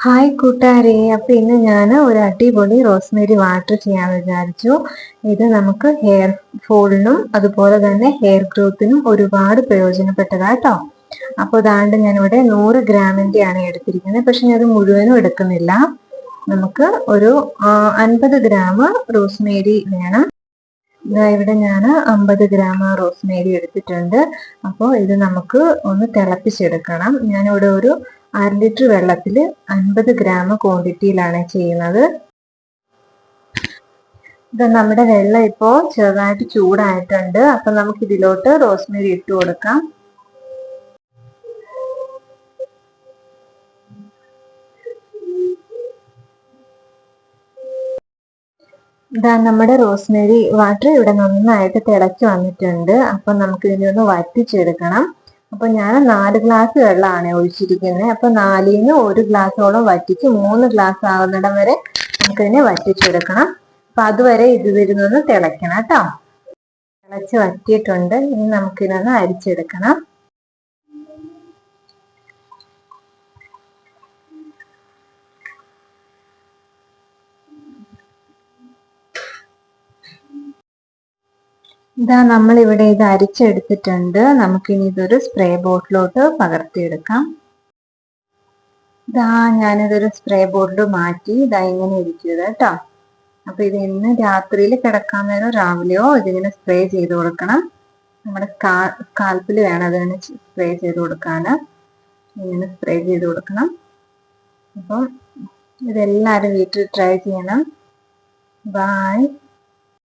Hi കൂട്ടുകാരെ, അപ്പൊ ഇന്ന് ഞാൻ ഒരു അടിപൊളി റോസ്മേരി വാട്ടർ ചെയ്യാൻ വിചാരിച്ചു. ഇത് നമുക്ക് ഹെയർ ഫോളിനും അതുപോലെ തന്നെ ഹെയർ ഗ്രോത്തിനും ഒരുപാട് പ്രയോജനപ്പെട്ടതാട്ടോ. അപ്പോൾ ഇതാണ്ട് ഞാനിവിടെ 100 ഗ്രാമിന്റെ ആണ് എടുത്തിരിക്കുന്നത്. പക്ഷെ ഞാൻ അത് മുഴുവനും എടുക്കുന്നില്ല. നമുക്ക് ഒരു 50 ഗ്രാം റോസ്മേരി വേണം. ഇവിടെ ഞാൻ 50 ഗ്രാം റോസ്മേരി എടുത്തിട്ടുണ്ട്. അപ്പോൾ ഇത് നമുക്ക് ഒന്ന് തിളപ്പിച്ചെടുക്കണം. ഞാനിവിടെ ഒരു 1/2 ലിറ്റർ വെള്ളത്തിൽ 50 ഗ്രാം ക്വാണ്ടിറ്റിയിലാണ് ചെയ്യുന്നത്. ഇത് നമ്മുടെ വെള്ളം ഇപ്പോൾ ചെറുതായിട്ട് ചൂടായിട്ടുണ്ട്. അപ്പൊ നമുക്ക് ഇതിലോട്ട് റോസ്മേരി ഇട്ട് കൊടുക്കാം. ഇതാ നമ്മുടെ റോസ്മേരി വാട്ടർ ഇവിടെ നന്നായിട്ട് തിളച്ച് വന്നിട്ടുണ്ട്. അപ്പൊ നമുക്ക് ഇതിനെ ഒന്ന് വറ്റിച്ചെടുക്കണം. അപ്പൊ ഞാൻ 4 ഗ്ലാസ് വെള്ളമാണ് ഒഴിച്ചിരിക്കുന്നത്. അപ്പൊ 4-ന് 1 ഗ്ലാസോളം വറ്റിച്ച് 3 ഗ്ലാസ് ആവുന്നിടം വരെ നമുക്കിതിനെ വറ്റിച്ചെടുക്കണം. അപ്പൊ അതുവരെ ഇത് വരുന്നൊന്ന് തിളയ്ക്കണം കേട്ടോ. തിളച്ച് വറ്റിയിട്ടുണ്ട്. ഇനി നമുക്കിതൊന്ന് അരിച്ചെടുക്കണം. ഇതാ നമ്മളിവിടെ ഇത് അരിച്ചെടുത്തിട്ടുണ്ട്. നമുക്കിനി ഇതൊരു സ്പ്രേ ബോട്ടിലോട്ട് പകർത്തിയെടുക്കാം. ഇതാ ഞാനിതൊരു സ്പ്രേ ബോട്ടിൽ മാറ്റി ഇതാ ഇങ്ങനെ ഇരിക്കുന്നത് കേട്ടോ. അപ്പൊ ഇത് ഇന്ന് രാത്രിയിൽ കിടക്കാൻ നേരം രാവിലെയോ ഇതിങ്ങനെ സ്പ്രേ ചെയ്ത് കൊടുക്കണം. നമ്മുടെ സ്കാൽപ്പിൽ വേണം അതിങ്ങനെ സ്പ്രേ ചെയ്ത് കൊടുക്കാൻ. ഇങ്ങനെ സ്പ്രേ ചെയ്ത് കൊടുക്കണം. അപ്പം ഇതെല്ലാവരും വീട്ടിൽ ട്രൈ ചെയ്യണം. ബൈ.